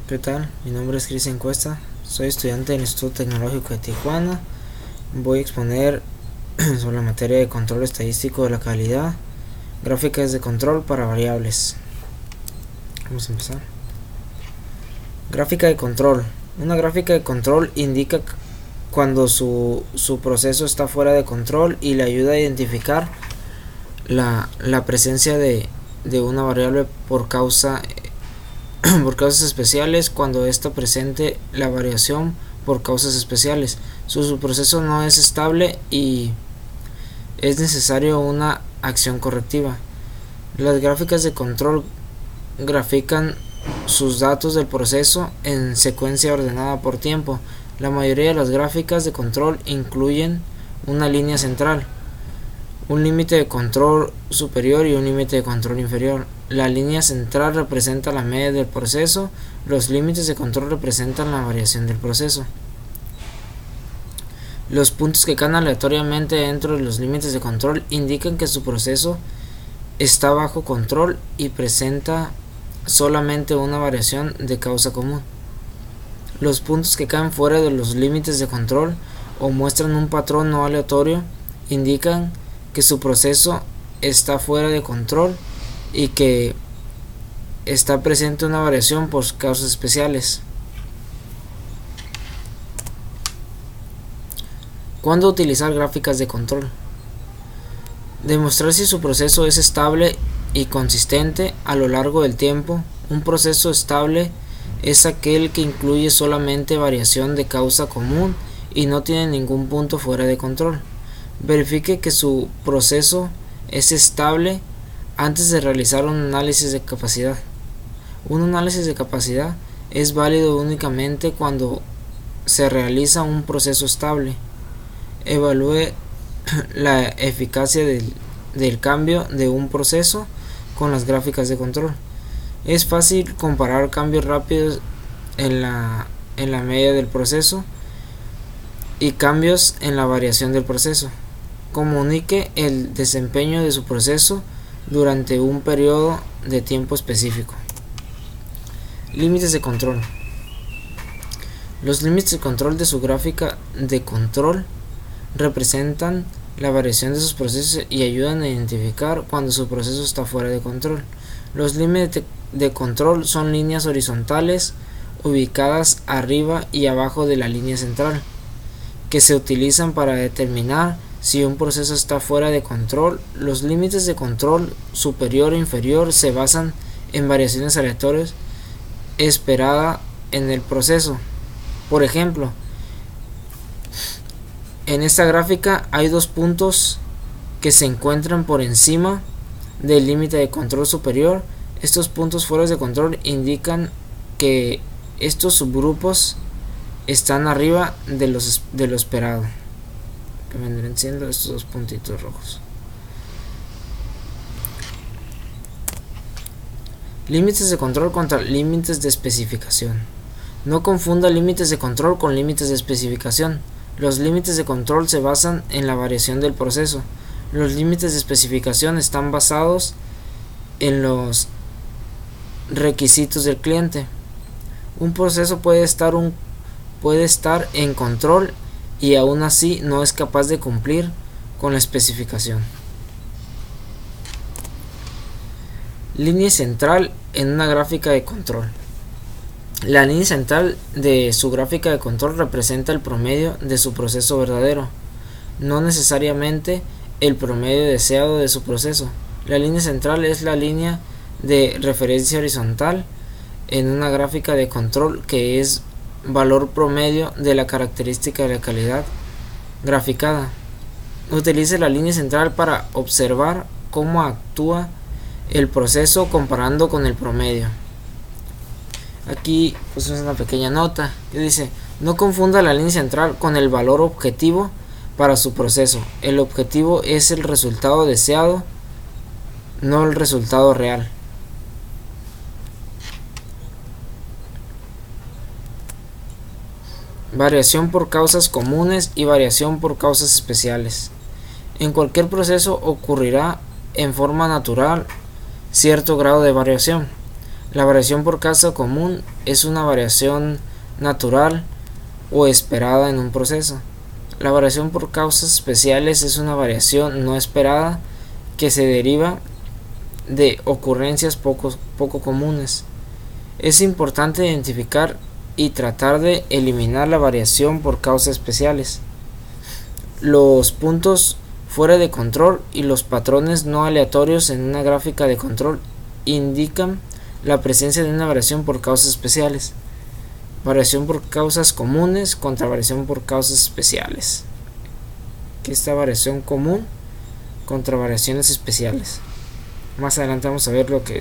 ¿Qué tal? Mi nombre es Cristian Cuesta, soy estudiante del Instituto Tecnológico de Tijuana. Voy a exponer sobre la materia de control estadístico de la calidad, gráficas de control para variables. Vamos a empezar. Gráfica de control. Una gráfica de control indica cuando su proceso está fuera de control y le ayuda a identificar la presencia de una variable por causas especiales cuando está presente la variación por causas especiales. Su proceso no es estable y es necesario una acción correctiva. Las gráficas de control grafican sus datos del proceso en secuencia ordenada por tiempo. La mayoría de las gráficas de control incluyen una línea central, un límite de control superior y un límite de control inferior. La línea central representa la media del proceso, los límites de control representan la variación del proceso. Los puntos que caen aleatoriamente dentro de los límites de control indican que su proceso está bajo control y presenta solamente una variación de causa común. Los puntos que caen fuera de los límites de control o muestran un patrón no aleatorio indican que su proceso está fuera de control y que está presente una variación por causas especiales. ¿Cuándo utilizar gráficas de control? Demostrar si su proceso es estable y consistente a lo largo del tiempo. Un proceso estable es aquel que incluye solamente variación de causa común y no tiene ningún punto fuera de control. Verifique que su proceso es estable antes de realizar un análisis de capacidad. Un análisis de capacidad es válido únicamente cuando se realiza un proceso estable. Evalúe la eficacia del cambio de un proceso con las gráficas de control. Es fácil comparar cambios rápidos en la media del proceso y cambios en la variación del proceso. Comunique el desempeño de su proceso durante un periodo de tiempo específico. Límites de control. Los límites de control de su gráfica de control representan la variación de sus procesos y ayudan a identificar cuando su proceso está fuera de control. Los límites de control son líneas horizontales ubicadas arriba y abajo de la línea central, que se utilizan para determinar si un proceso está fuera de control. Los límites de control superior e inferior se basan en variaciones aleatorias esperadas en el proceso. Por ejemplo, en esta gráfica hay dos puntos que se encuentran por encima del límite de control superior. Estos puntos fuera de control indican que estos subgrupos están arriba de lo esperado, que vendrían siendo estos dos puntitos rojos. Límites de control contra límites de especificación. No confunda límites de control con límites de especificación. Los límites de control se basan en la variación del proceso. Los límites de especificación están basados en los requisitos del cliente. Un proceso puede estar en control y aún así no es capaz de cumplir con la especificación. Línea central en una gráfica de control. La línea central de su gráfica de control representa el promedio de su proceso verdadero, no necesariamente el promedio deseado de su proceso. La línea central es la línea de referencia horizontal en una gráfica de control, que es valor promedio de la característica de la calidad graficada. Utilice la línea central para observar cómo actúa el proceso comparando con el promedio. Aquí pues es una pequeña nota que dice: no confunda la línea central con el valor objetivo para su proceso. El objetivo es el resultado deseado, no el resultado real. Variación por causas comunes y variación por causas especiales. En cualquier proceso ocurrirá en forma natural cierto grado de variación. La variación por causa común es una variación natural o esperada en un proceso. La variación por causas especiales es una variación no esperada que se deriva de ocurrencias poco comunes. Es importante identificar y tratar de eliminar la variación por causas especiales. Los puntos fuera de control y los patrones no aleatorios en una gráfica de control indican la presencia de una variación por causas especiales. Variación por causas comunes contra variación por causas especiales. Aquí está variación común contra variaciones especiales. Más adelante vamos a ver lo que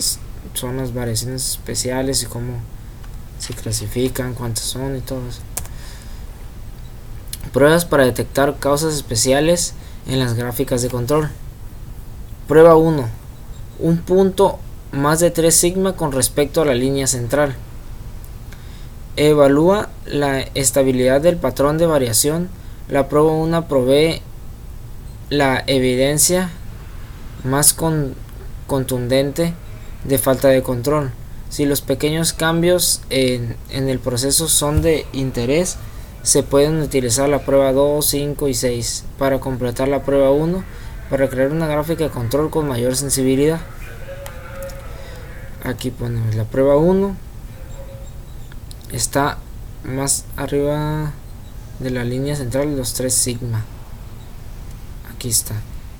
son las variaciones especiales y cómo se clasifican, cuántas son y todo eso. Pruebas para detectar causas especiales en las gráficas de control. Prueba 1. Un punto más de 3 sigma con respecto a la línea central. Evalúa la estabilidad del patrón de variación. La prueba 1 provee la evidencia más contundente de falta de control. Si los pequeños cambios en el proceso son de interés, se pueden utilizar la prueba 2, 5 y 6 para completar la prueba 1 para crear una gráfica de control con mayor sensibilidad. Aquí ponemos la prueba 1, está más arriba de la línea central de los 3 sigma. Aquí está.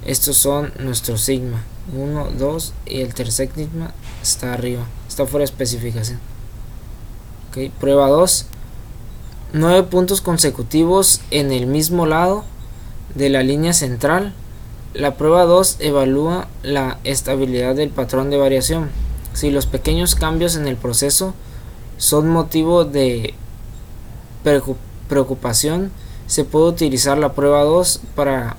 Estos son nuestros sigma 1, 2 y el tercer sigma está arriba, está fuera de especificación. Okay. Prueba 2. 9 puntos consecutivos en el mismo lado de la línea central. La prueba 2 evalúa la estabilidad del patrón de variación. Si los pequeños cambios en el proceso son motivo de preocupación, se puede utilizar la prueba 2 para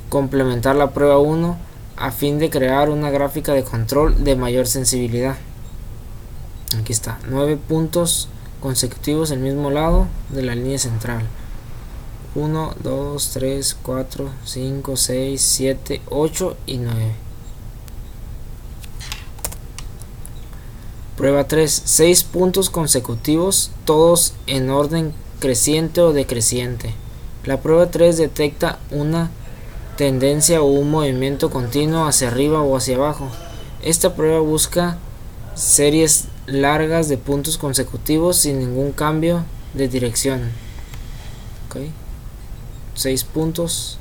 complementar la prueba 1 a fin de crear una gráfica de control de mayor sensibilidad. Aquí está, 9 puntos consecutivos en el mismo lado de la línea central. 1, 2, 3, 4, 5, 6, 7, 8 y 9. Prueba 3. 6 puntos consecutivos, todos en orden creciente o decreciente. La prueba 3 detecta una tendencia o un movimiento continuo hacia arriba o hacia abajo. Esta prueba busca series largas de puntos consecutivos sin ningún cambio de dirección. Okay. 6 puntos,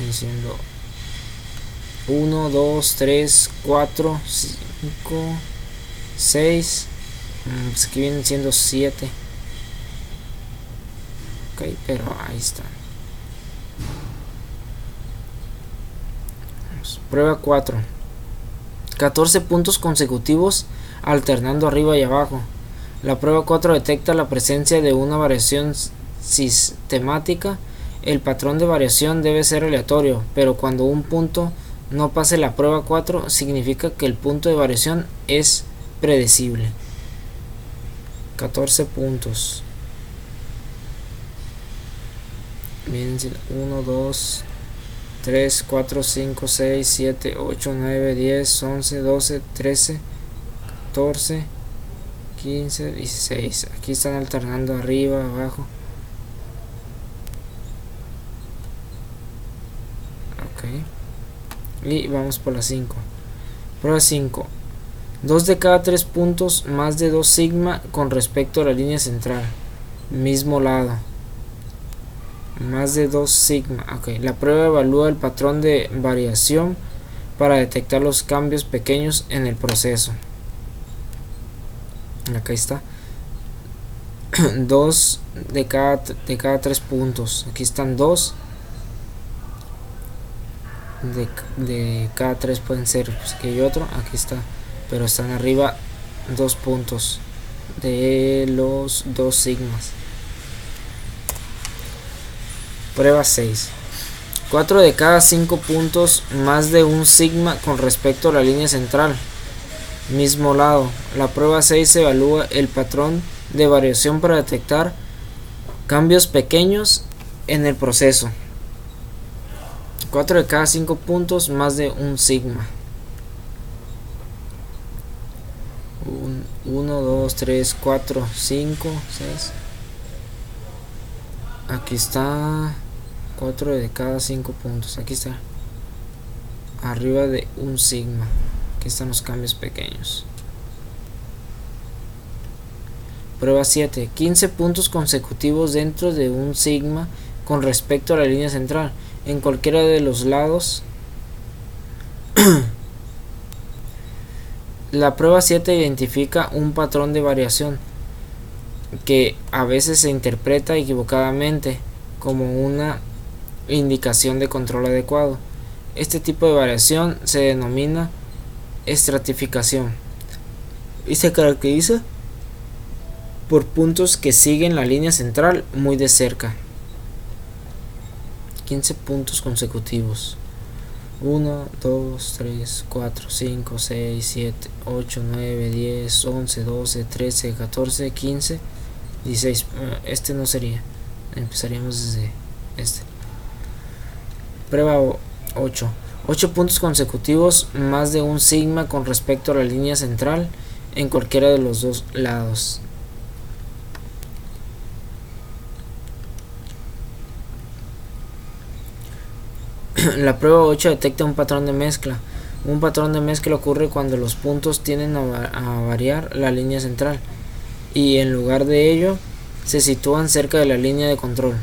diciendo 1, 2, 3, 4, 5, 6, pues aquí vienen siendo 7. Ok, pero ahí está. Prueba 4. 14 puntos consecutivos alternando arriba y abajo. La prueba 4 detecta la presencia de una variación sistemática. El patrón de variación debe ser aleatorio, pero cuando un punto no pase la prueba 4, significa que el punto de variación es predecible. 14 puntos. Miren, 1, 2, 3, 4, 5, 6, 7, 8, 9, 10, 11, 12, 13, 14, 15, 16. Aquí están alternando arriba, abajo. Ok. Y vamos por la 5. Prueba 5. 2 de cada 3 puntos más de 2 sigma con respecto a la línea central. Mismo lado. Más de 2 sigma. Okay. La prueba evalúa el patrón de variación para detectar los cambios pequeños en el proceso. Acá está. 2 de cada 3 puntos. Aquí están 2. De cada 3 pueden ser, pues aquí hay otro. Aquí está. Pero están arriba 2 puntos de los 2 sigmas. Prueba 6. 4 de cada 5 puntos más de 1 sigma con respecto a la línea central. Mismo lado. La prueba 6 evalúa el patrón de variación para detectar cambios pequeños en el proceso. 4 de cada 5 puntos más de 1 sigma. 1, 2, 3, 4, 5, 6. Aquí está 4 de cada 5 puntos. Aquí está. Arriba de un sigma. Aquí están los cambios pequeños. Prueba 7. 15 puntos consecutivos dentro de un sigma con respecto a la línea central. En cualquiera de los lados. La prueba 7 identifica un patrón de variación que a veces se interpreta equivocadamente como una indicación de control adecuado. Este tipo de variación se denomina estratificación y se caracteriza por puntos que siguen la línea central muy de cerca. 15 puntos consecutivos. 1, 2, 3, 4, 5, 6, 7, 8, 9, 10, 11, 12, 13, 14, 15, 16. Este no sería. Empezaríamos desde este. Prueba 8. 8 puntos consecutivos más de un sigma con respecto a la línea central en cualquiera de los dos lados. La prueba 8 detecta un patrón de mezcla. Un patrón de mezcla ocurre cuando los puntos tienden a variar la línea central y en lugar de ello se sitúan cerca de la línea de control.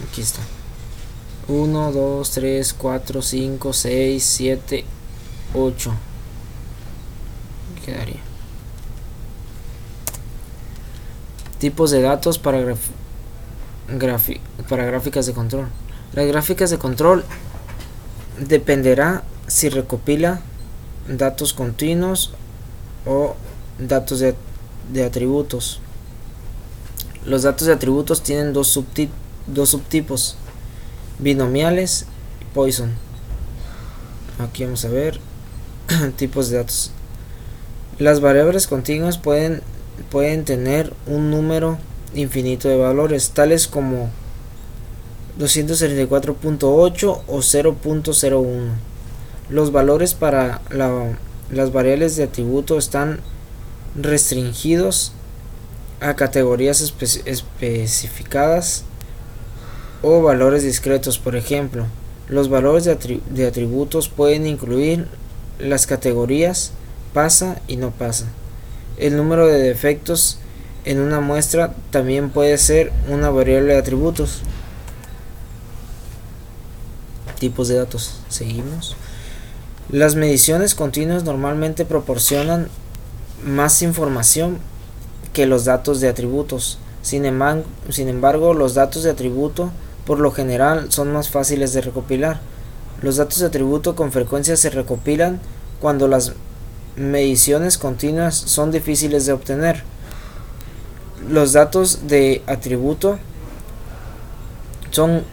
Aquí está. 1, 2, 3, 4, 5, 6, 7, 8. Quedaría. Tipos de datos para gráficas de control. Las gráficas de control dependerá si recopila datos continuos o datos de atributos. Los datos de atributos tienen dos subtipos: binomiales y Poisson. Aquí vamos a ver tipos de datos. Las variables continuas pueden tener un número infinito de valores, tales como 234.8 o 0.01. Los valores para las variables de atributo están restringidos a categorías especificadas o valores discretos. Por ejemplo, los valores de atributos pueden incluir las categorías pasa y no pasa. El número de defectos en una muestra también puede ser una variable de atributos. Tipos de datos. Seguimos. Las mediciones continuas normalmente proporcionan más información que los datos de atributos. Sin embargo, los datos de atributo por lo general son más fáciles de recopilar. Los datos de atributo con frecuencia se recopilan cuando las mediciones continuas son difíciles de obtener. Los datos de atributo son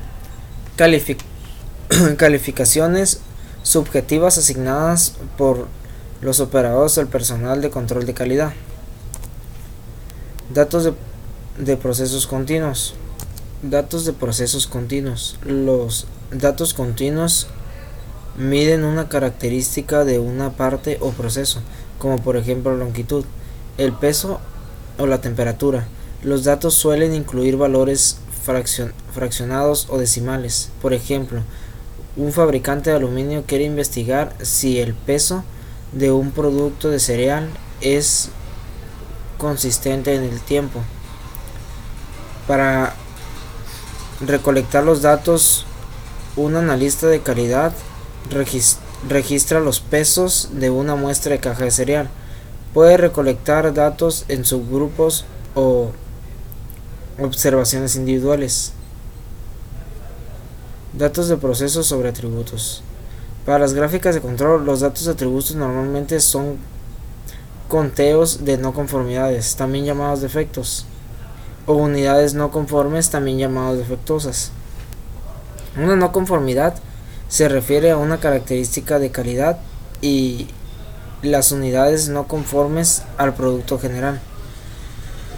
calificaciones subjetivas asignadas por los operadores o el personal de control de calidad. Datos de procesos continuos. Datos de procesos continuos. Los datos continuos miden una característica de una parte o proceso, como por ejemplo la longitud, el peso o la temperatura. Los datos suelen incluir valores fraccionados o decimales. Por ejemplo, un fabricante de aluminio quiere investigar si el peso de un producto de cereal es consistente en el tiempo. Para recolectar los datos, un analista de calidad registra los pesos de una muestra de caja de cereal. Puede recolectar datos en subgrupos o observaciones individuales. Datos de procesos sobre atributos. Para las gráficas de control, los datos de atributos normalmente son conteos de no conformidades, también llamados defectos, o unidades no conformes, también llamadas defectuosas. Una no conformidad se refiere a una característica de calidad y las unidades no conformes al producto general.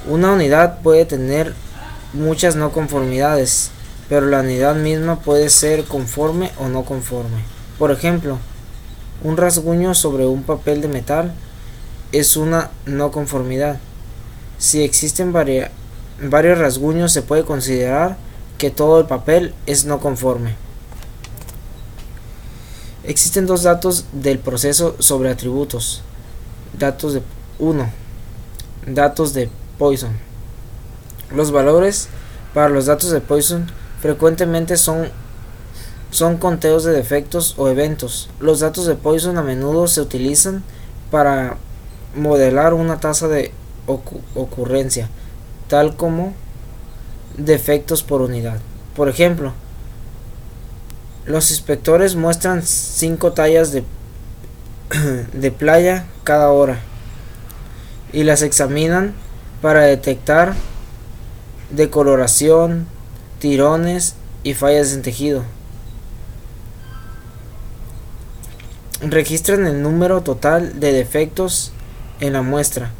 Una unidad puede tener muchas no conformidades, pero la unidad misma puede ser conforme o no conforme. Por ejemplo, un rasguño sobre un papel de metal es una no conformidad. Si existen varios rasguños, se puede considerar que todo el papel es no conforme. Existen dos datos del proceso sobre atributos. Datos de 1. Datos de Poisson. Los valores para los datos de Poisson frecuentemente son conteos de defectos o eventos. Los datos de Poisson a menudo se utilizan para modelar una tasa de ocurrencia, tal como defectos por unidad. Por ejemplo, los inspectores muestran 5 tallas de playa cada hora y las examinan para detectar decoloración, tirones y fallas en tejido. Registran el número total de defectos en la muestra.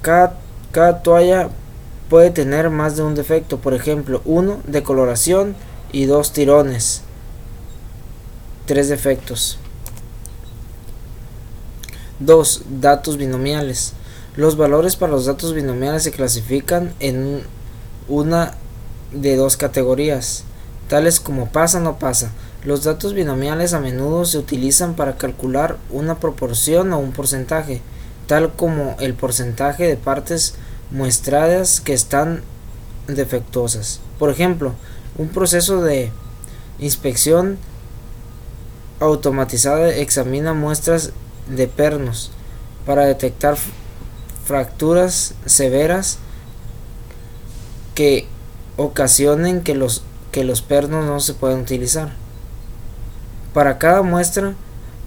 Cada toalla puede tener más de un defecto, por ejemplo, 1 decoloración y 2 tirones, 3 defectos. 2. Datos binomiales. Los valores para los datos binomiales se clasifican en una de dos categorías, tales como pasa o no pasa. Los datos binomiales a menudo se utilizan para calcular una proporción o un porcentaje, tal como el porcentaje de partes muestradas que están defectuosas. Por ejemplo, un proceso de inspección automatizada examina muestras de pernos para detectar fracturas severas que ocasionen que los pernos no se puedan utilizar. Para cada muestra,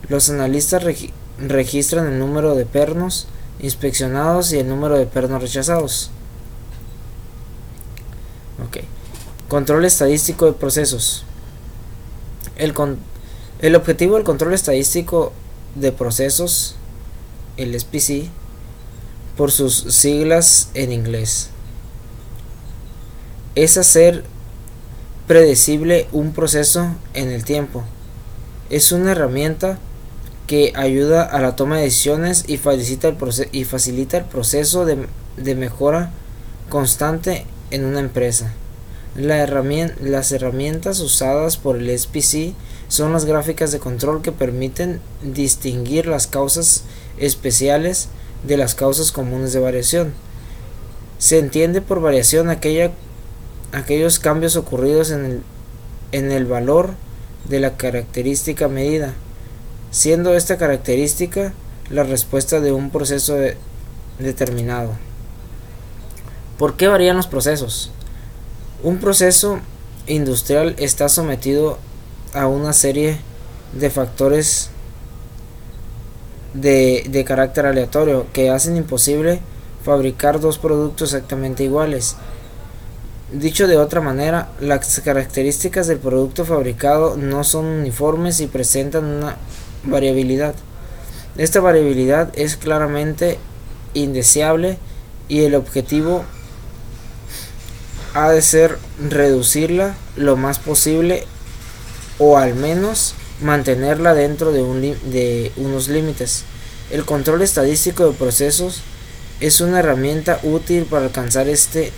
los analistas registran el número de pernos inspeccionados y el número de pernos rechazados. Control estadístico de procesos. El objetivo del control estadístico de procesos, el SPC, por sus siglas en inglés, es hacer predecible un proceso en el tiempo. Es una herramienta que ayuda a la toma de decisiones y facilita el proceso de mejora constante en una empresa. Las herramientas usadas por el SPC son las gráficas de control, que permiten distinguir las causas especiales de las causas comunes de variación. Se entiende por variación aquellos cambios ocurridos en el valor de la característica medida, siendo esta característica la respuesta de un proceso determinado. ¿Por qué varían los procesos? Un proceso industrial está sometido a una serie de factores de carácter aleatorio que hacen imposible fabricar dos productos exactamente iguales. Dicho de otra manera, las características del producto fabricado no son uniformes y presentan una variabilidad. Esta variabilidad es claramente indeseable y el objetivo ha de ser reducirla lo más posible, o al menos mantenerla dentro de unos límites. El control estadístico de procesos es una herramienta útil para alcanzar este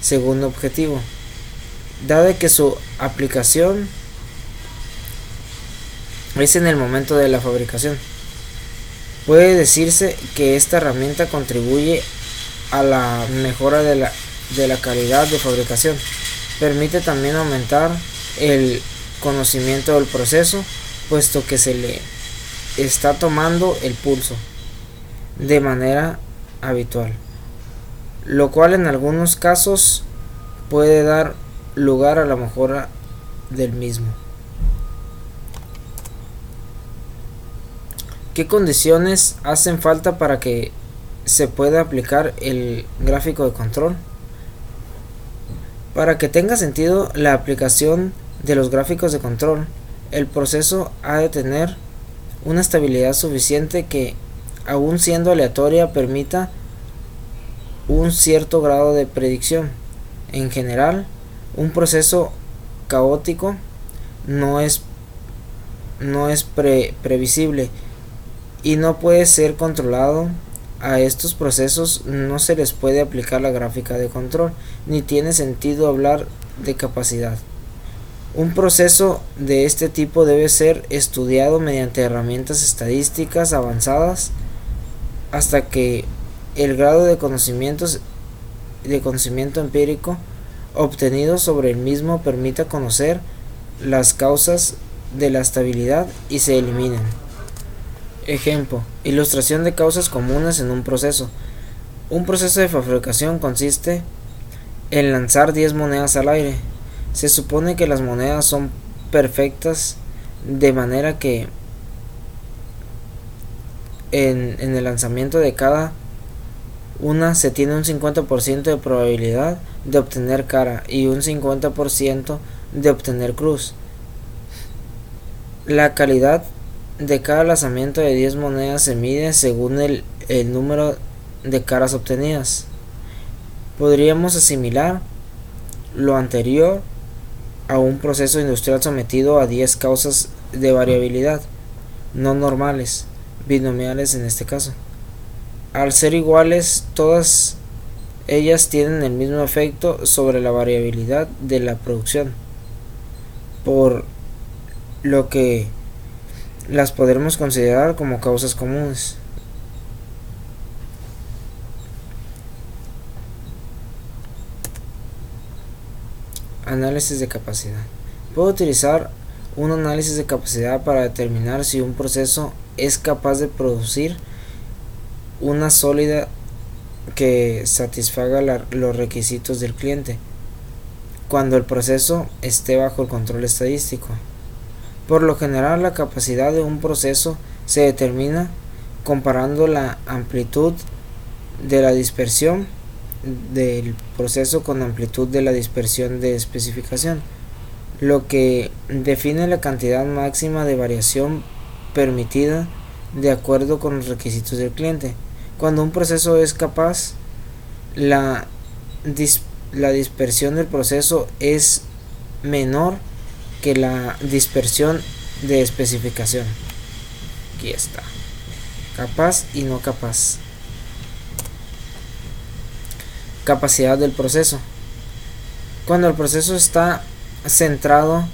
segundo objetivo, dado que su aplicación es en el momento de la fabricación. Puede decirse que esta herramienta contribuye a la mejora de la calidad de fabricación. Permite también aumentar el conocimiento del proceso, puesto que se le está tomando el pulso de manera habitual, lo cual en algunos casos puede dar lugar a la mejora del mismo. ¿Qué condiciones hacen falta para que se pueda aplicar el gráfico de control? Para que tenga sentido la aplicación de los gráficos de control, el proceso ha de tener una estabilidad suficiente que, aun siendo aleatoria, permita un cierto grado de predicción. En general, un proceso caótico no es previsible y no puede ser controlado. A estos procesos no se les puede aplicar la gráfica de control, ni tiene sentido hablar de capacidad. Un proceso de este tipo debe ser estudiado mediante herramientas estadísticas avanzadas hasta que el grado de conocimiento empírico obtenido sobre el mismo permita conocer las causas de la estabilidad y se eliminen. Ejemplo: ilustración de causas comunes en un proceso. Un proceso de fabricación consiste en lanzar 10 monedas al aire. Se supone que las monedas son perfectas, de manera que en el lanzamiento de cada una se tiene un 50% de probabilidad de obtener cara y un 50% de obtener cruz. La calidad de cada lanzamiento de 10 monedas se mide según el número de caras obtenidas. Podríamos asimilar lo anterior a un proceso industrial sometido a 10 causas de variabilidad no normales, binomiales en este caso. Al ser iguales, todas ellas tienen el mismo efecto sobre la variabilidad de la producción, por lo que las podremos considerar como causas comunes. Análisis de capacidad. Puedo utilizar un análisis de capacidad para determinar si un proceso es capaz de producir una sólida que satisfaga los requisitos del cliente cuando el proceso esté bajo el control estadístico. Por lo general, la capacidad de un proceso se determina comparando la amplitud de la dispersión del proceso con la amplitud de la dispersión de especificación, lo que define la cantidad máxima de variación permitida de acuerdo con los requisitos del cliente. Cuando un proceso es capaz, la dispersión del proceso es menor que la dispersión de especificación. Aquí está. Capaz y no capaz. Capacidad del proceso. Cuando el proceso está centrado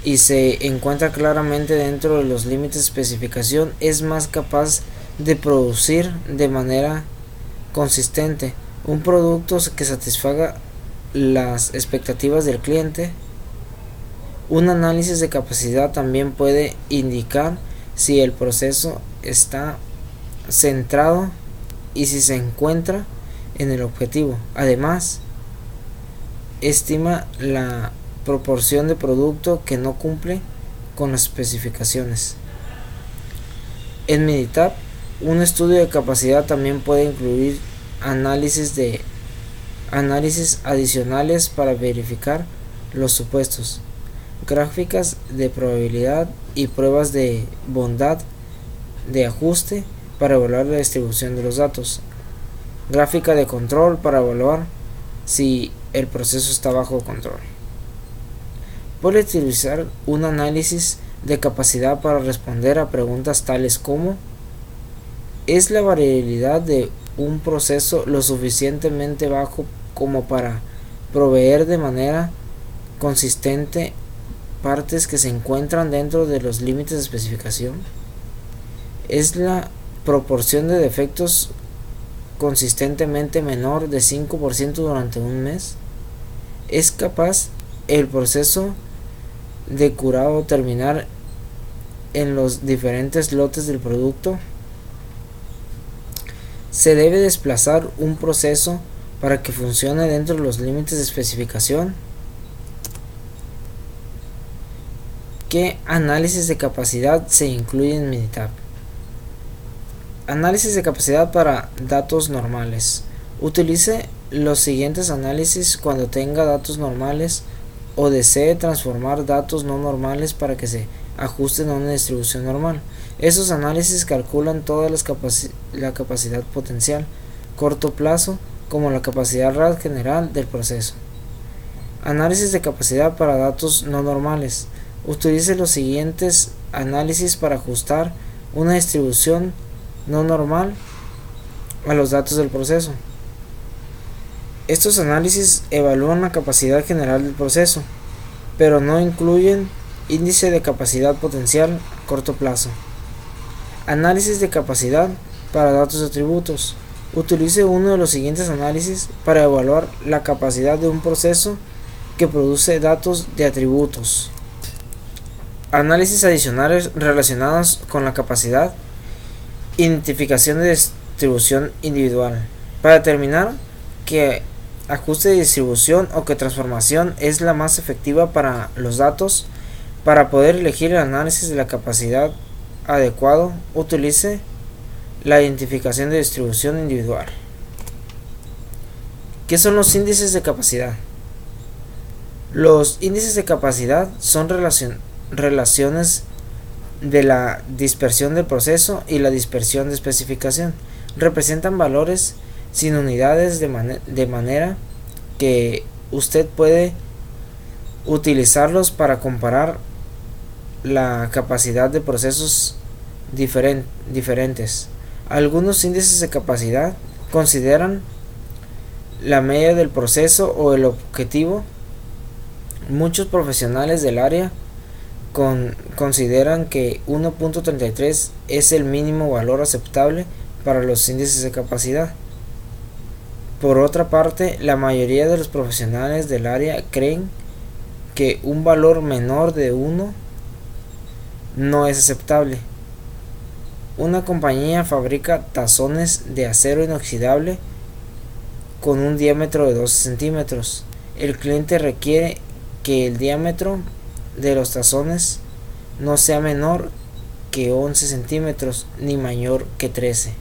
y se encuentra claramente dentro de los límites de especificación, es más capaz de producir de manera consistente un producto que satisfaga las expectativas del cliente. Un análisis de capacidad también puede indicar si el proceso está centrado y si se encuentra en el objetivo. Además, estima la proporción de producto que no cumple con las especificaciones. En Minitab, un estudio de capacidad también puede incluir análisis adicionales para verificar los supuestos, gráficas de probabilidad y pruebas de bondad de ajuste para evaluar la distribución de los datos, gráfica de control para evaluar si el proceso está bajo control. Puede utilizar un análisis de capacidad para responder a preguntas tales como: ¿es la variabilidad de un proceso lo suficientemente bajo como para proveer de manera consistente partes que se encuentran dentro de los límites de especificación? ¿Es la proporción de defectos consistentemente menor de 5% durante un mes? ¿Es capaz el proceso de curado terminar en los diferentes lotes del producto? ¿Se debe desplazar un proceso para que funcione dentro de los límites de especificación? ¿Qué análisis de capacidad se incluye en Minitab? Análisis de capacidad para datos normales. Utilice los siguientes análisis cuando tenga datos normales o desee transformar datos no normales para que se ajusten a una distribución normal. Esos análisis calculan toda la capacidad potencial, corto plazo, como la capacidad RAD general del proceso. Análisis de capacidad para datos no normales. Utilice los siguientes análisis para ajustar una distribución no normal a los datos del proceso. Estos análisis evalúan la capacidad general del proceso, pero no incluyen índice de capacidad potencial a corto plazo. Análisis de capacidad para datos de atributos. Utilice uno de los siguientes análisis para evaluar la capacidad de un proceso que produce datos de atributos. Análisis adicionales relacionados con la capacidad. Identificación de distribución individual. Para determinar qué ajuste de distribución o qué transformación es la más efectiva para los datos, para poder elegir el análisis de la capacidad adecuado, utilice la identificación de distribución individual. ¿Qué son los índices de capacidad? Los índices de capacidad son relaciones de la dispersión del proceso y la dispersión de especificación. Representan valores sin unidades de manera que usted puede utilizarlos para comparar la capacidad de procesos diferentes. Algunos índices de capacidad consideran la media del proceso o el objetivo. Muchos profesionales del área consideran que 1.33 es el mínimo valor aceptable para los índices de capacidad. Por otra parte, la mayoría de los profesionales del área creen que un valor menor de 1 no es aceptable. Una compañía fabrica tazones de acero inoxidable con un diámetro de 12 centímetros. El cliente requiere que el diámetro de los tazones no sea menor que 11 centímetros ni mayor que 13.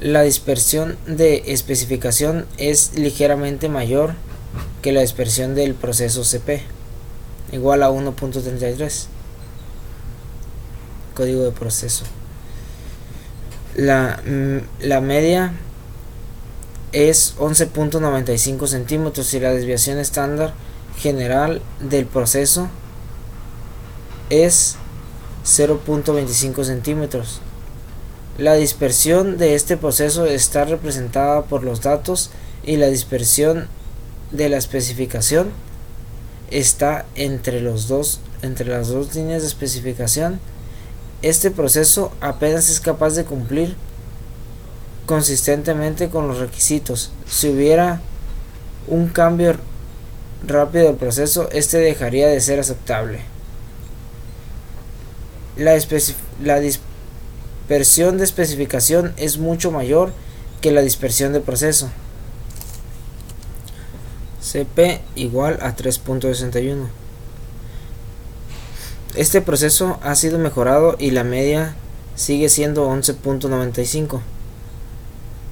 La dispersión de especificación es ligeramente mayor que la dispersión del proceso CP, igual a 1.33. Código de proceso. La media es 11.95 centímetros y la desviación estándar general del proceso es 0.25 centímetros. La dispersión de este proceso está representada por los datos y la dispersión de la especificación está entre las dos líneas de especificación. Este proceso apenas es capaz de cumplir consistentemente con los requisitos. Si hubiera un cambio rápido del proceso, este dejaría de ser aceptable. La dispersión de especificación es mucho mayor que la dispersión de proceso. CP igual a 3.61. Este proceso ha sido mejorado y la media sigue siendo 11.95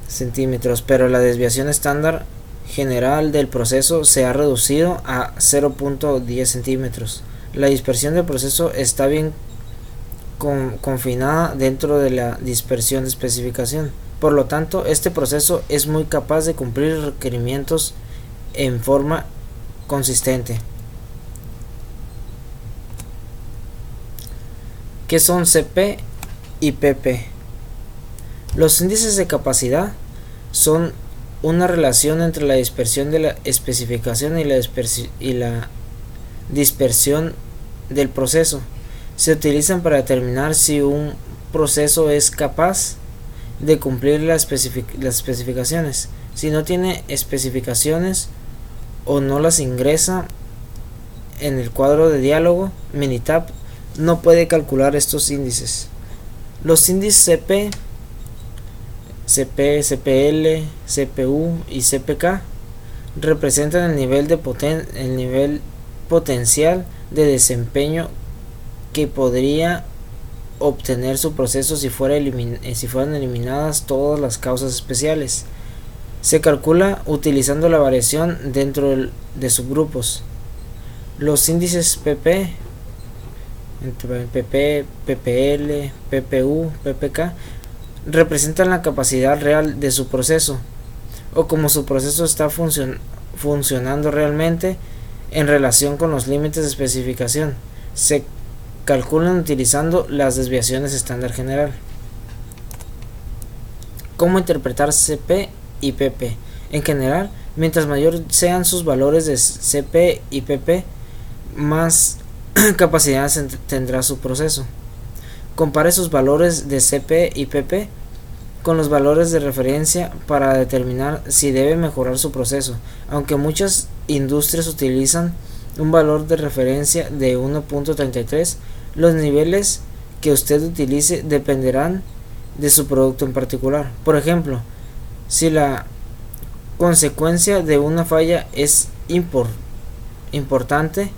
centímetros, pero la desviación estándar general del proceso se ha reducido a 0.10 centímetros. La dispersión del proceso está bien confinada dentro de la dispersión de especificación. Por lo tanto, este proceso es muy capaz de cumplir requerimientos en forma consistente. ¿Qué son CP y PP? Los índices de capacidad son una relación entre la dispersión de la especificación y la dispersión del proceso. Se utilizan para determinar si un proceso es capaz de cumplir las especificaciones. Si no tiene especificaciones o no las ingresa en el cuadro de diálogo Minitab, no puede calcular estos índices. Los índices CP, CPL, CPU y CPK representan el nivel potencial de desempeño que podría obtener su proceso si fueran eliminadas todas las causas especiales. Se calcula utilizando la variación dentro de subgrupos. Los índices PP, PPL, PPU, PPK representan la capacidad real de su proceso o como su proceso está funcionando realmente en relación con los límites de especificación. Se calculan utilizando las desviaciones estándar general. ¿Cómo interpretar CP y PP? En general, mientras mayor sean sus valores de CP y PP, más capacidad tendrá su proceso. Compare sus valores de CP y PP con los valores de referencia para determinar si debe mejorar su proceso. Aunque muchas industrias utilizan un valor de referencia de 1.33, los niveles que usted utilice dependerán de su producto en particular. Por ejemplo, si la consecuencia de una falla es importante,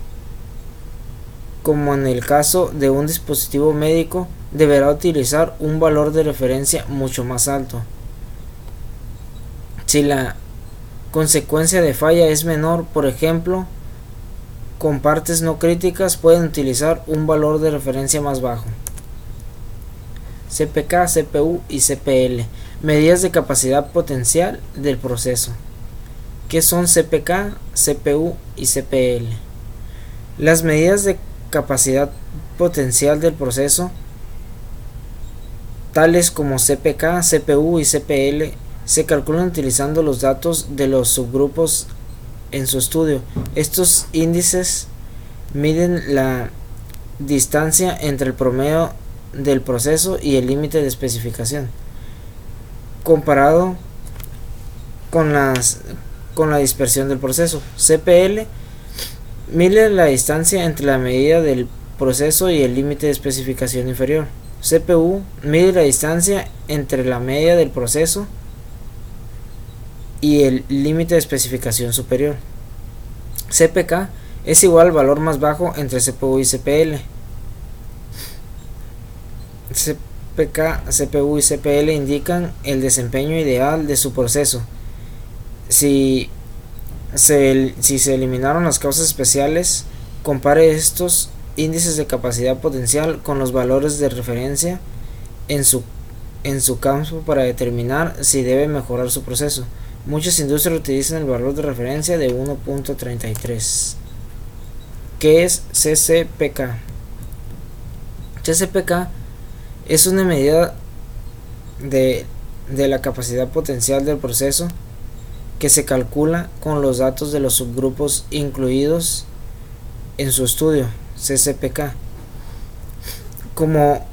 como en el caso de un dispositivo médico, deberá utilizar un valor de referencia mucho más alto. Si la consecuencia de falla es menor, por ejemplo, con partes no críticas, pueden utilizar un valor de referencia más bajo. CPK, CPU y CPL. Medidas de capacidad potencial del proceso. ¿Qué son CPK, CPU y CPL? Las medidas de capacidad potencial del proceso, tales como CPK, CPU y CPL, se calculan utilizando los datos de los subgrupos en su estudio. Estos índices miden la distancia entre el promedio del proceso y el límite de especificación, comparado con la dispersión del proceso. CPL mide la distancia entre la medida del proceso y el límite de especificación inferior. CPU mide la distancia entre la media del proceso y el límite de especificación superior. CPK es igual al valor más bajo entre CPU y CPL. CPK, CPU y CPL indican el desempeño ideal de su proceso. Si se eliminaron las causas especiales, compare estos índices de capacidad potencial con los valores de referencia en su campo para determinar si debe mejorar su proceso. Muchas industrias utilizan el valor de referencia de 1.33. ¿Qué es CCPK? CCPK es una medida de la capacidad potencial del proceso que se calcula con los datos de los subgrupos incluidos en su estudio. CCPK. Como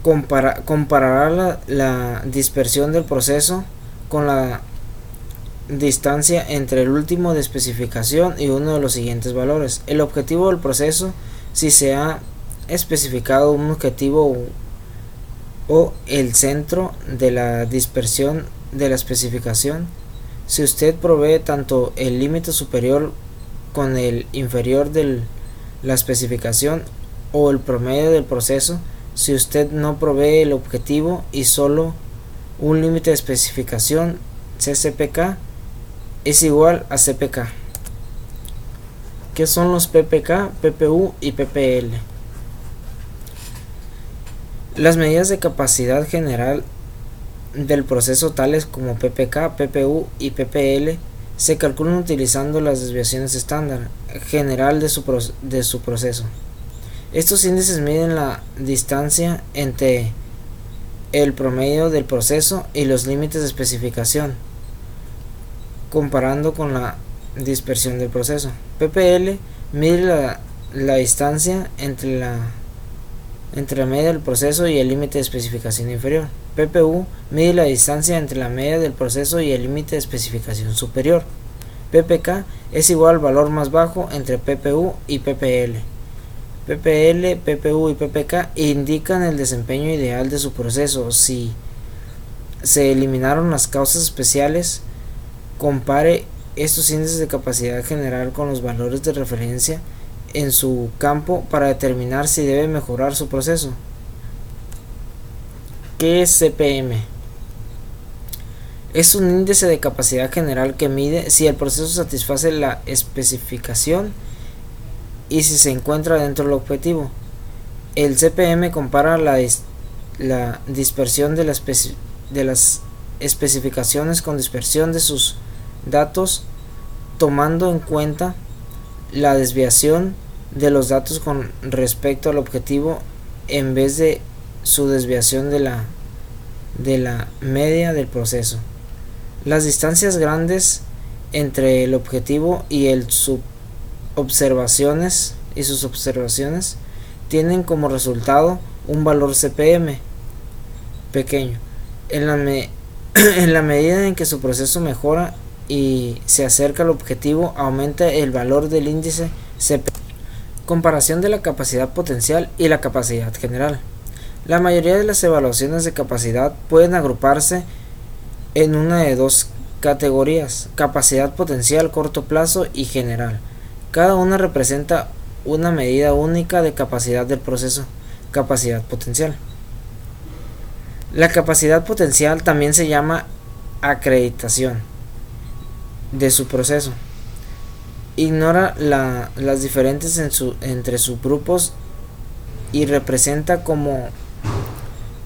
comparará la dispersión del proceso con la distancia entre el último de especificación y uno de los siguientes valores. El objetivo del proceso, si se ha especificado un objetivo o el centro de la dispersión de la especificación. Si usted provee tanto el límite superior con el inferior de la especificación o el promedio del proceso, si usted no provee el objetivo y solo un límite de especificación, CCPK es igual a CPK. ¿Qué son los PPK, PPU y PPL? Las medidas de capacidad general del proceso, tales como PPK, PPU y PPL, se calculan utilizando las desviaciones estándar general de su proceso. Estos índices miden la distancia entre el promedio del proceso y los límites de especificación, comparando con la dispersión del proceso. PPL mide la distancia entre la media del proceso y el límite de especificación inferior. PPU mide la distancia entre la media del proceso y el límite de especificación superior. PPK es igual al valor más bajo entre PPU y PPL. PPL, PPU y PPK indican el desempeño ideal de su proceso. Si se eliminaron las causas especiales, compare estos índices de capacidad general con los valores de referencia en su campo para determinar si debe mejorar su proceso. ¿Qué es CPM? Es un índice de capacidad general que mide si el proceso satisface la especificación y si se encuentra dentro del objetivo. El CPM compara la dispersión de las especificaciones con dispersión de sus datos, tomando en cuenta la desviación de los datos con respecto al objetivo en vez de su desviación de la media del proceso. Las distancias grandes entre el objetivo y sus observaciones tienen como resultado un valor CPM pequeño. En la medida en que su proceso mejora y se acerca al objetivo, aumenta el valor del índice CPM. Comparación de la capacidad potencial y la capacidad general. La mayoría de las evaluaciones de capacidad pueden agruparse en una de dos categorías: capacidad potencial corto plazo y general. Cada una representa una medida única de capacidad del proceso, capacidad potencial. La capacidad potencial también se llama acreditación de su proceso. Ignora las diferencias entre subgrupos y representa cómo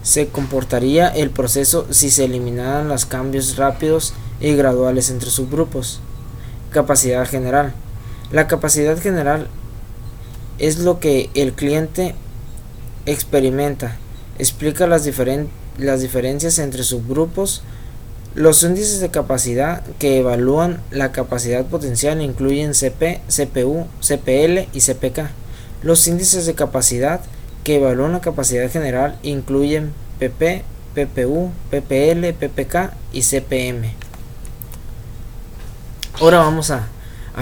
se comportaría el proceso si se eliminaran los cambios rápidos y graduales entre subgrupos. Capacidad general. La capacidad general es lo que el cliente experimenta. Explica las diferencias entre subgrupos. Los índices de capacidad que evalúan la capacidad potencial incluyen CP, CPU, CPL y CPK. Los índices de capacidad que evalúan la capacidad general incluyen PP, PPU, PPL, PPK y CPM. Ahora vamos a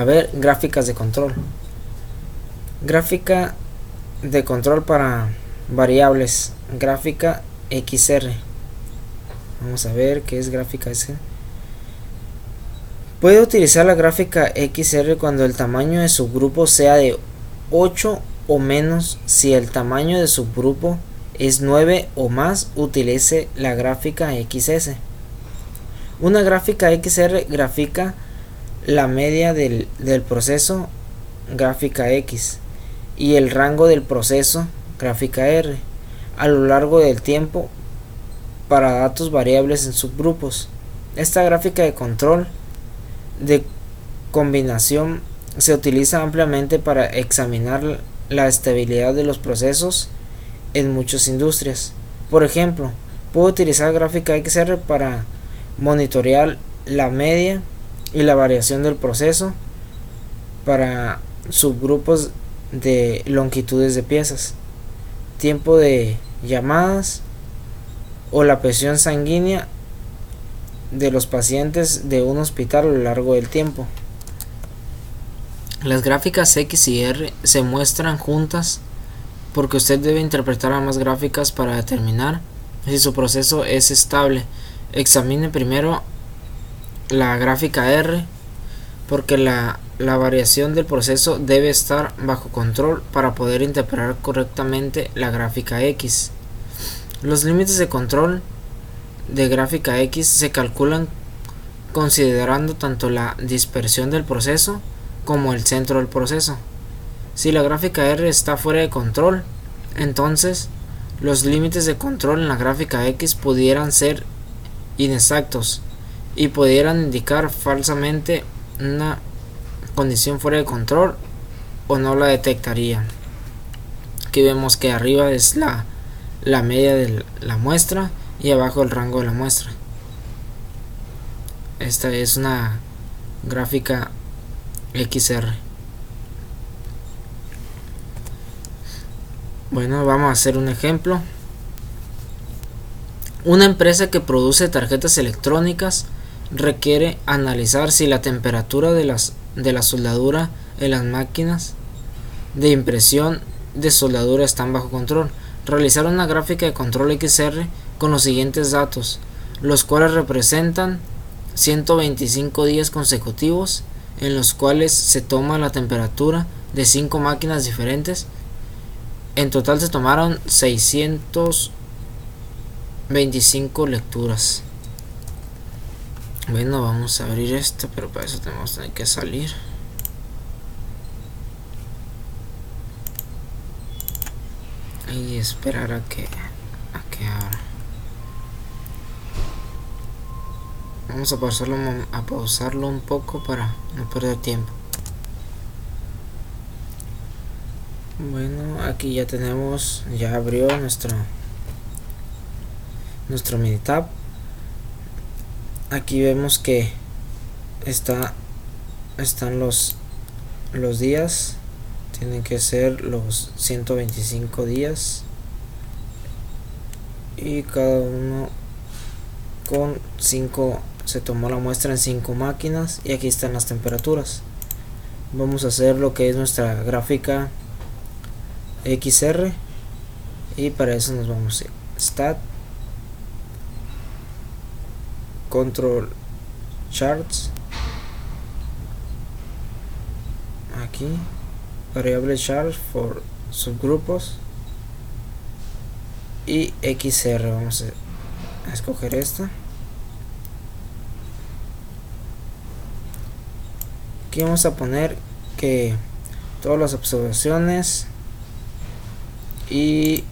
ver gráficas de control. Gráfica de control para variables, gráfica XR. Vamos a ver qué es gráfica XR. Puede utilizar la gráfica XR cuando el tamaño de subgrupo sea de 8 o menos. Si el tamaño de subgrupo es 9 o más, utilice la gráfica XS. Una gráfica XR grafica la media del proceso, gráfica X, y el rango del proceso, gráfica R, a lo largo del tiempo para datos variables en subgrupos. Esta gráfica de control de combinación se utiliza ampliamente para examinar la estabilidad de los procesos en muchas industrias. Por ejemplo, puedo utilizar gráfica XR para monitorear la media y la variación del proceso para subgrupos de longitudes de piezas, tiempo de llamadas o la presión sanguínea de los pacientes de un hospital a lo largo del tiempo. Las gráficas X y R se muestran juntas porque usted debe interpretar ambas gráficas para determinar si su proceso es estable. Examine primero la gráfica R porque la variación del proceso debe estar bajo control para poder interpretar correctamente la gráfica X. Los límites de control de gráfica X se calculan considerando tanto la dispersión del proceso como el centro del proceso. Si la gráfica R está fuera de control, entonces los límites de control en la gráfica X pudieran ser inexactos y pudieran indicar falsamente una condición fuera de control o no la detectarían. Aquí vemos que arriba es la media de la muestra y abajo el rango de la muestra. Esta es una gráfica XR. Bueno, vamos a hacer un ejemplo. Una empresa que produce tarjetas electrónicas requiere analizar si la temperatura de la soldadura en las máquinas de impresión de soldadura están bajo control. Realizar una gráfica de control XR con los siguientes datos, los cuales representan 125 días consecutivos en los cuales se toma la temperatura de 5 máquinas diferentes. En total se tomaron 625 lecturas. Bueno, vamos a abrir esto, pero para eso tenemos que salir. Y esperar a que abra. Vamos a pausarlo un poco para no perder tiempo. Bueno, aquí ya tenemos, ya abrió nuestro Minitab. Aquí vemos que están los días. Tienen que ser los 125 días y cada uno con 5. Se tomó la muestra en 5 máquinas y aquí están las temperaturas. Vamos a hacer lo que es nuestra gráfica XR y para eso nos vamos a Stat, Control Charts, aquí variable charts for subgrupos y XR. Vamos a escoger esta. Aquí vamos a poner que todas las observaciones, y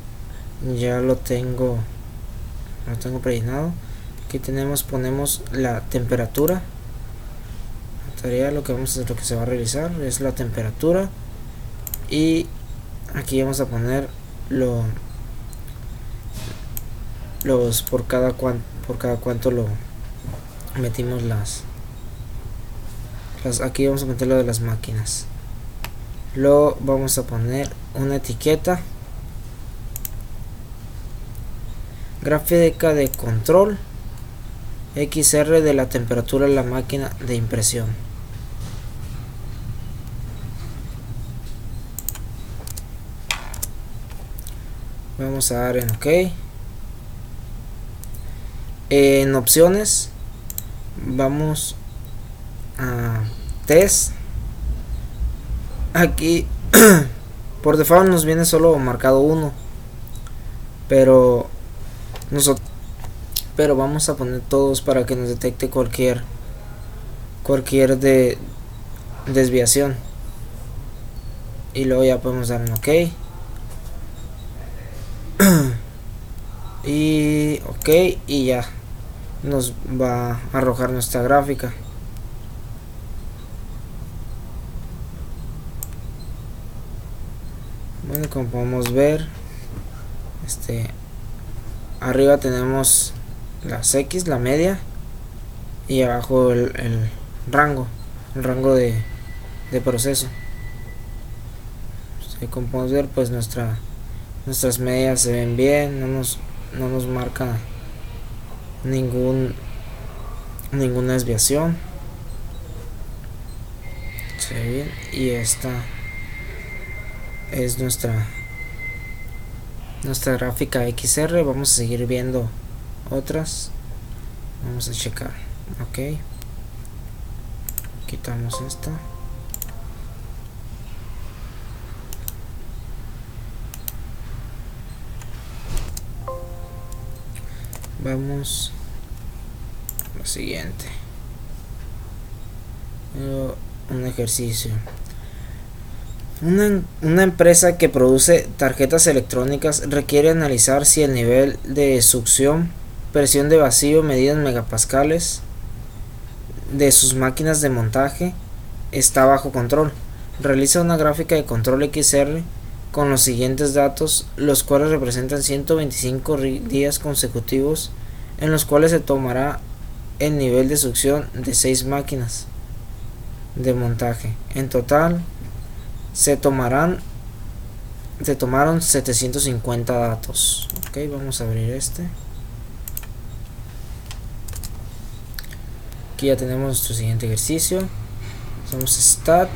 ya lo tengo prellenado. Aquí ponemos la temperatura. La tarea, lo que se va a realizar es la temperatura, y aquí vamos a poner los por cada cuánto lo metimos aquí vamos a meter lo de las máquinas. Luego vamos a poner una etiqueta, gráfica de control XR de la temperatura de la máquina de impresión. Vamos a dar en OK. En opciones vamos a test. Aquí por default nos viene solo marcado 1, pero vamos a poner todos para que nos detecte cualquier desviación, y luego ya podemos dar en OK. Y OK, y ya nos va a arrojar nuestra gráfica. Bueno, como podemos ver, arriba tenemos las X, la media, y abajo el rango de proceso. Como podemos ver, pues nuestras medias se ven bien, no nos marca ninguna desviación. Se ve bien, y esta es nuestra gráfica XR. Vamos a seguir viendo otras. Vamos a checar. OK, quitamos esta. Vamos a lo siguiente. Un ejercicio. Una empresa que produce tarjetas electrónicas requiere analizar si el nivel de succión, presión de vacío medida en megapascales de sus máquinas de montaje está bajo control. Realiza una gráfica de control XR con los siguientes datos, los cuales representan 125 días consecutivos en los cuales se tomará el nivel de succión de 6 máquinas de montaje. En total se tomaron 750 datos. Ok, vamos a abrir aquí ya tenemos nuestro siguiente ejercicio. Hacemos Stat,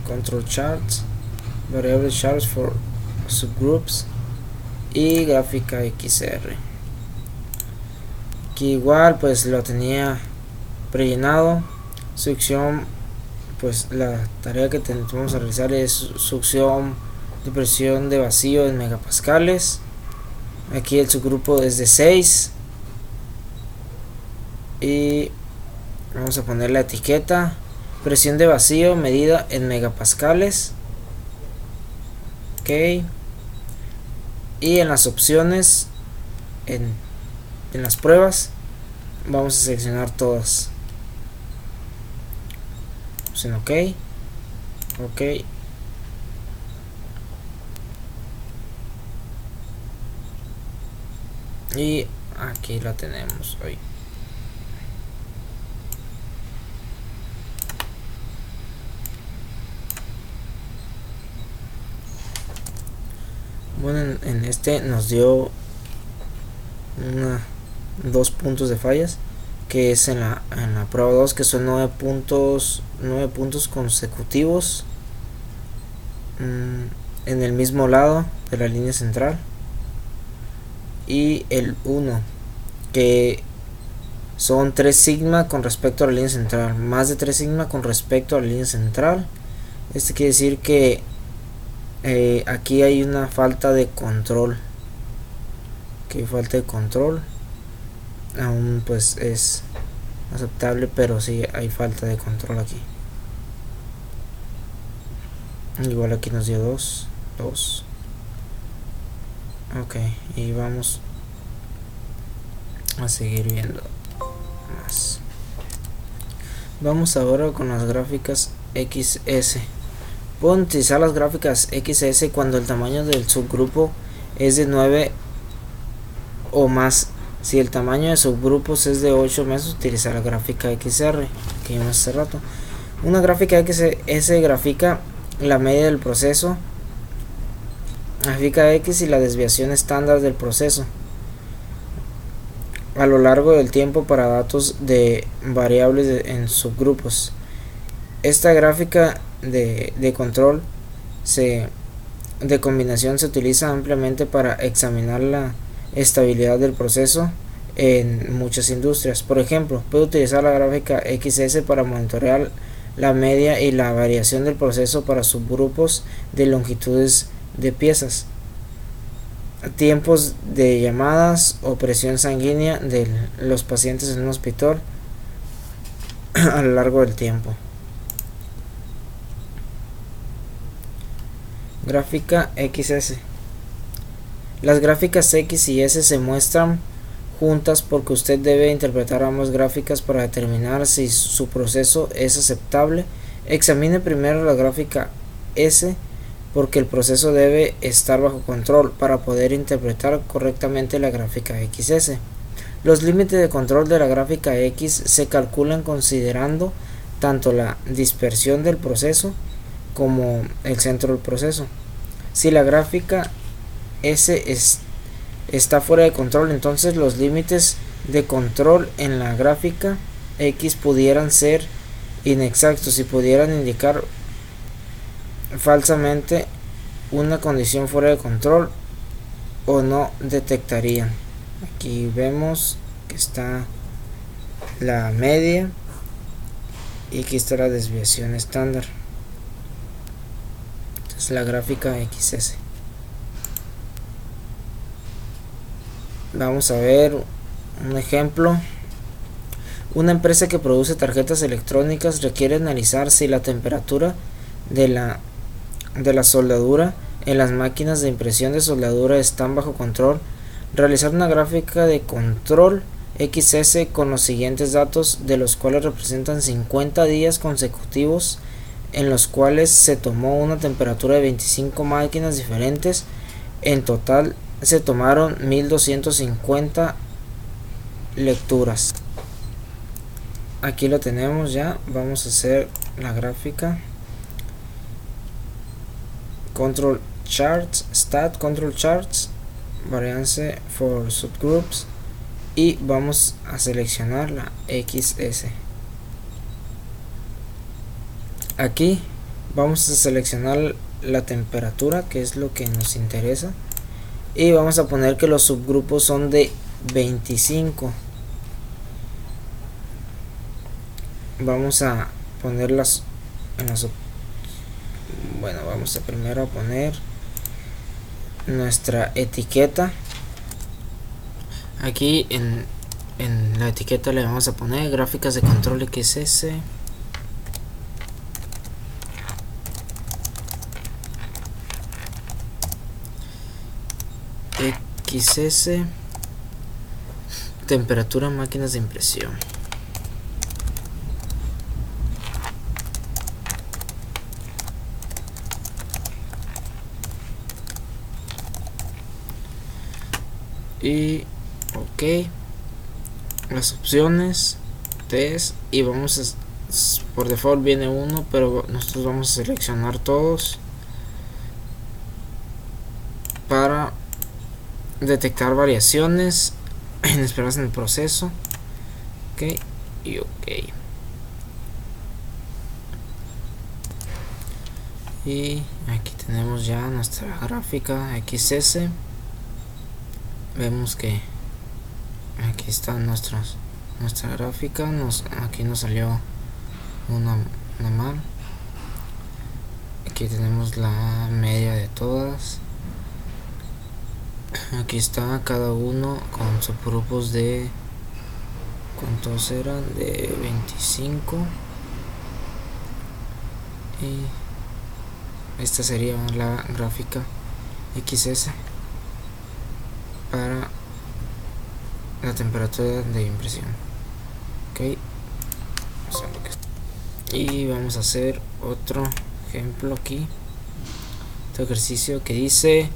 Control Charts, Variable Charts for Subgroups y Gráfica XR. Aquí igual pues lo tenía prellenado. Succión, pues la tarea que vamos a realizar es succión de presión de vacío en megapascales. Aquí el subgrupo es de 6 y vamos a poner la etiqueta presión de vacío medida en megapascales. Ok, y en las opciones, en las pruebas, vamos a seleccionar todas. En OK, Y aquí la tenemos hoy. Bueno, en este nos dio 2 puntos de fallas, que es en la prueba 2, que son 9 puntos consecutivos en el mismo lado de la línea central, y el 1, que son 3 sigma con respecto a la línea central, más de 3 sigma con respecto a la línea central. Este quiere decir que aquí hay una falta de control, aún pues es aceptable, pero sí hay falta de control aquí. Igual aquí nos dio 2. Ok, y vamos a seguir viendo más. Vamos ahora con las gráficas XS. Pueden utilizar las gráficas XS cuando el tamaño del subgrupo es de 9 o más. Si el tamaño de subgrupos es de 8 meses, utilizar la gráfica XR que vimos hace rato. Una gráfica XS grafica la media del proceso, grafica X y la desviación estándar del proceso a lo largo del tiempo para datos de variables en subgrupos. Esta gráfica de control de combinación se utiliza ampliamente para examinar la estabilidad del proceso en muchas industrias. Por ejemplo, puede utilizar la gráfica XS para monitorear la media y la variación del proceso para subgrupos de longitudes de piezas, tiempos de llamadas o presión sanguínea de los pacientes en un hospital a lo largo del tiempo. Gráfica XS. Las gráficas X y S se muestran juntas porque usted debe interpretar ambas gráficas para determinar si su proceso es aceptable. Examine primero la gráfica S porque el proceso debe estar bajo control para poder interpretar correctamente la gráfica XS. Los límites de control de la gráfica X se calculan considerando tanto la dispersión del proceso como el centro del proceso. Si la gráfica S está fuera de control, entonces los límites de control en la gráfica X pudieran ser inexactos y pudieran indicar falsamente una condición fuera de control o no detectarían. Aquí vemos que está la media y aquí está la desviación estándar. Entonces la gráfica XS. Vamos a ver un ejemplo. Una empresa que produce tarjetas electrónicas requiere analizar si la temperatura de la soldadura en las máquinas de impresión de soldadura están bajo control. Realizar una gráfica de control XS con los siguientes datos, de los cuales representan 50 días consecutivos en los cuales se tomó una temperatura de 25 máquinas diferentes. En total se tomaron 1250 lecturas. Aquí lo tenemos ya. Vamos a hacer la gráfica. Control charts, stat control charts, variance for subgroups, y vamos a seleccionar la XS. Aquí vamos a seleccionar la temperatura, que es lo que nos interesa, y vamos a poner que los subgrupos son de 25. Vamos a ponerlas en las vamos a primero poner nuestra etiqueta. Aquí en la etiqueta le vamos a poner gráficas de control XS. XS temperatura máquinas de impresión. Y ok, las opciones, test, y vamos a, por default viene uno, pero nosotros vamos a seleccionar todos para detectar variaciones inesperadas en el proceso. Ok y ok. Y aquí tenemos ya nuestra gráfica XS. Vemos que aquí está nuestra gráfica. Aquí nos salió una mal. Aquí tenemos la media de todas. Aquí está cada uno con subgrupos de, ¿cuántos eran? De 25. Y esta sería la gráfica XS para la temperatura de impresión. Ok, y vamos a hacer otro ejemplo aquí, este ejercicio que dice: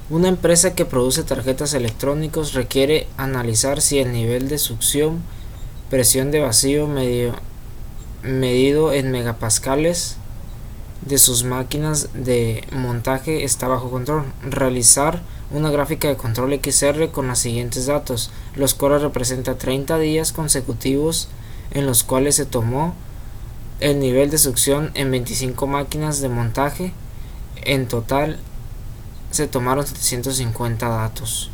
una empresa que produce tarjetas electrónicas requiere analizar si el nivel de succión, presión de vacío medido en megapascales de sus máquinas de montaje está bajo control. Realizar una gráfica de control XR con los siguientes datos, los cuales representan 30 días consecutivos en los cuales se tomó el nivel de succión en 25 máquinas de montaje. En total se tomaron 750 datos.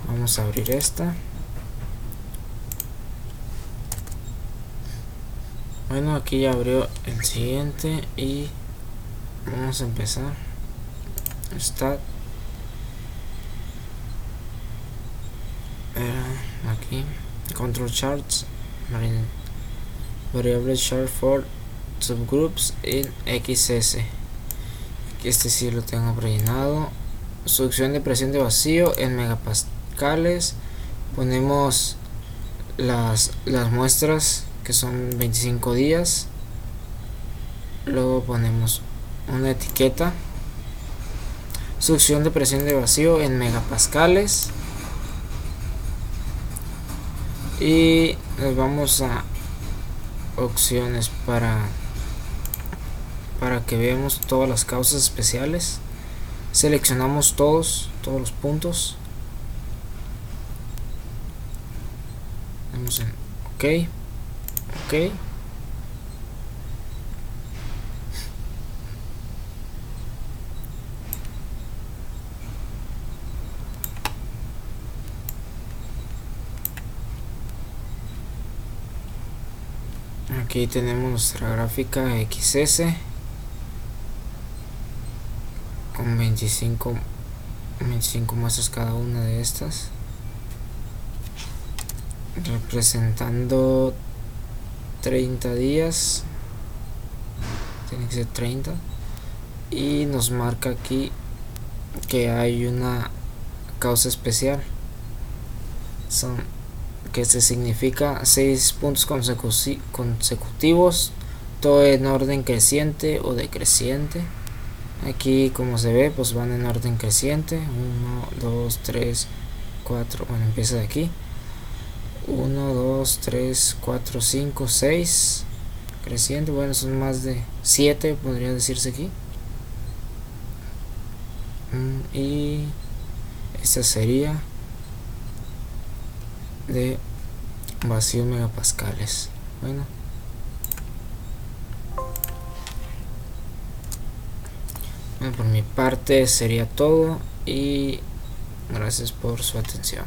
Vamos a abrir esta. Bueno, aquí ya abrió el siguiente y vamos a empezar. Stat. Aquí control charts, variable chart for subgroups en XS. Este sí lo tengo rellenado. Succión de presión de vacío en megapascales. Ponemos las muestras que son 25 días. Luego ponemos una etiqueta: succión de presión de vacío en megapascales. Y nos vamos a opciones para que veamos todas las causas especiales. Seleccionamos todos los puntos. Vamos en ok, ok. Aquí tenemos nuestra gráfica XS con 25 muestras cada una de estas, representando 30 días. Tiene que ser 30. Y nos marca aquí que hay una causa especial, que se significa 6 puntos consecutivos, todo en orden creciente o decreciente. Aquí, como se ve, pues van en orden creciente: 1, 2, 3, 4. Bueno, empieza de aquí: 1, 2, 3, 4, 5, 6. Creciente, bueno, son más de 7, podría decirse aquí. Y esta sería de vacío megapascales. Bueno, por mi parte sería todo y gracias por su atención.